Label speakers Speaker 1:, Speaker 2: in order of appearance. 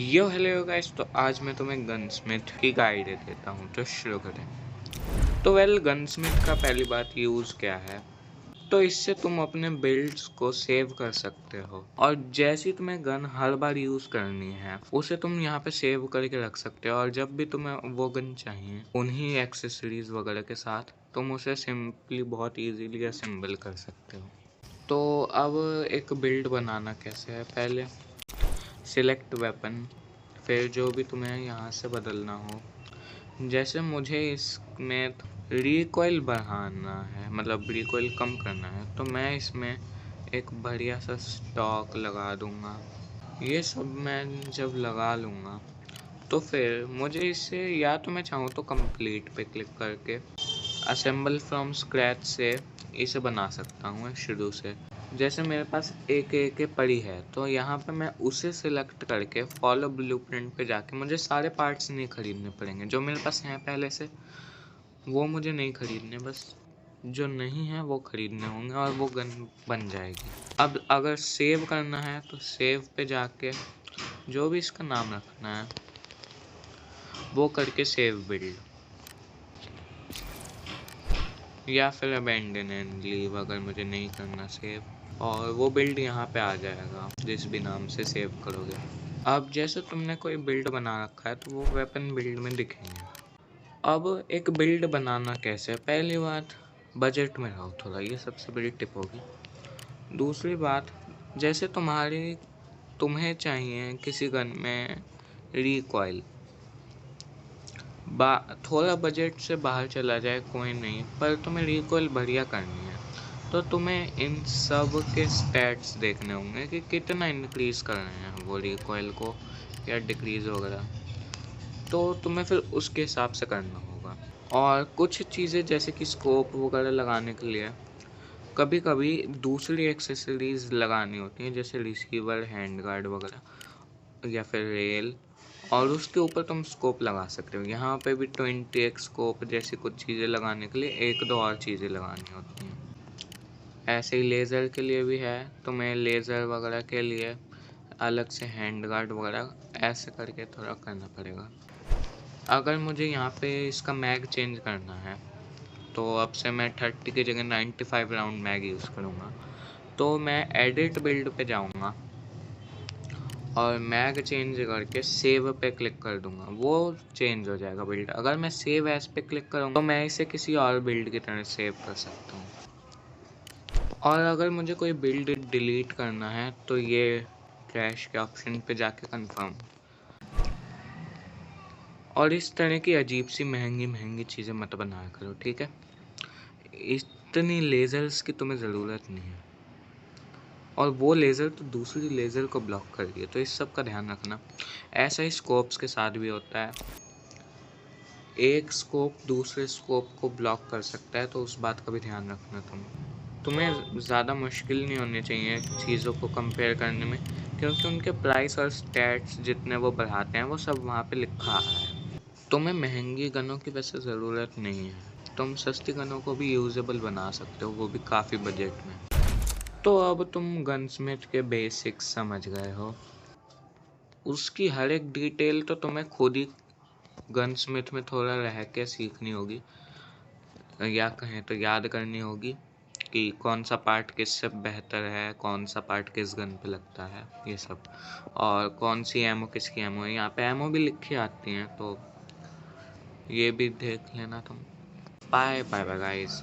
Speaker 1: यो hello guys, तो आज मैं तुम्हें गनस्मिथ की गाइड देता हूँ। तो शुरू करें। तो गनस्मिथ का पहली बात यूज़ क्या है। तो इससे तुम अपने बिल्ड्स को सेव कर सकते हो, और जैसी तुम्हें गन हर बार यूज़ करनी है उसे तुम यहाँ पे सेव करके रख सकते हो, और जब भी तुम्हें वो गन चाहिए उन्हीं एक्सेसरीज वगैरह के साथ तुम उसे सिंपली बहुत इजीली असेंबल कर सकते हो। तो अब एक बिल्ड बनाना कैसे है, पहले सिलेक्ट वेपन, फिर जो भी तुम्हें यहाँ से बदलना हो। जैसे मुझे इसमें रिकॉइल बढ़ाना है, मतलब रिकॉइल कम करना है, तो मैं इसमें एक बढ़िया सा स्टॉक लगा दूंगा। ये सब मैं जब लगा लूँगा तो फिर मुझे इसे, या तो मैं चाहूँ तो कंप्लीट पे क्लिक करके असेंबल फ्रॉम स्क्रैच से इसे बना सकता हूँ शुरू से। जैसे मेरे पास एक पड़ी है, तो यहाँ पे मैं उसे सिलेक्ट करके फॉलो ब्लूप्रिंट पे जाके मुझे सारे पार्ट्स नहीं खरीदने पड़ेंगे। जो मेरे पास हैं पहले से वो मुझे नहीं खरीदने, बस जो नहीं है वो खरीदने होंगे और वो गन बन जाएगी। अब अगर सेव करना है तो सेव पे जाके जो भी इसका नाम रखना है वो करके सेव बिल्ड, या फिर अबेंडन एंड लीव अगर मुझे नहीं करना सेव, और वो बिल्ड यहाँ पे आ जाएगा जिस भी नाम से सेव करोगे। अब जैसे तुमने कोई बिल्ड बना रखा है तो वो वेपन बिल्ड में दिखेंगे। अब एक बिल्ड बनाना कैसे है, पहली बात बजट में रहो थोड़ा, ये सबसे बड़ी टिप होगी। दूसरी बात, जैसे तुम्हें चाहिए किसी गन में रिकॉइल, थोड़ा बजट से बाहर चला जाए कोई नहीं, पर तुम्हें रिकॉइल बढ़िया करनी है, तो तुम्हें इन सब के स्टैट्स देखने होंगे कि कितना इंक्रीज़ कर रहे हैं वो रिकॉइल को या डिक्रीज़ वगैरह, तो तुम्हें फिर उसके हिसाब से करना होगा। और कुछ चीज़ें जैसे कि स्कोप वगैरह लगाने के लिए कभी कभी दूसरी एक्सेसरीज लगानी होती हैं, जैसे रिसीवर, हैंड गार्ड वगैरह, या फिर रेल, और उसके ऊपर तुम स्कोप लगा सकते हो। यहाँ पे भी 20x स्कोप जैसी कुछ चीज़ें लगाने के लिए एक दो और चीज़ें लगानी होती हैं। ऐसे ही लेज़र के लिए भी है, तुम्हें लेज़र वगैरह के लिए अलग से हैंड गार्ड वगैरह ऐसे करके थोड़ा करना पड़ेगा। अगर मुझे यहाँ पे इसका मैग चेंज करना है तो अब से मैं 30 की जगह 95 राउंड मैग यूज़ करूँगा। तो मैं एडिट बिल्ड पे जाऊँगा और मैग चेंज करके सेव पे क्लिक कर दूंगा, वो चेंज हो जाएगा बिल्ड। अगर मैं सेव एज पे क्लिक करूँगा तो मैं इसे किसी और बिल्ड की तरह सेव कर सकता हूँ। और अगर मुझे कोई बिल्ड डिलीट करना है तो ये ट्रैश के ऑप्शन पे जाके कंफर्म। और इस तरह की अजीब सी महंगी चीज़ें मत बनाया करो, ठीक है। इतनी लेज़र्स की तुम्हें ज़रूरत नहीं है, और वो लेज़र तो दूसरी लेज़र को ब्लॉक कर दिए, तो इस सब का ध्यान रखना। ऐसा ही स्कोप्स के साथ भी होता है, एक स्कोप दूसरे स्कोप को ब्लॉक कर सकता है, तो उस बात का भी ध्यान रखना। तुम्हें ज़्यादा मुश्किल नहीं होनी चाहिए चीज़ों को कंपेयर करने में, क्योंकि उनके प्राइस और स्टैट्स जितने वो बढ़ाते हैं वो सब वहाँ पे लिखा आ रहा है। तुम्हें महंगी गनों की वैसे ज़रूरत नहीं है, तुम सस्ती गनों को भी यूजेबल बना सकते हो, वो भी काफ़ी बजट में। तो अब तुम गनस्मिथ के बेसिक्स समझ गए हो, उसकी हर एक डिटेल तो तुम्हें खुद ही गनस्मिथ में थोड़ा रह के सीखनी होगी, या कहें तो याद करनी होगी कि कौन सा पार्ट किससे बेहतर है, कौन सा पार्ट किस गन पे लगता है, ये सब, और कौन सी एमओ किसकी एमओ है। यहाँ पे एमओ भी लिखी आती हैं, तो ये भी देख लेना तुम। Bye bye bye guys.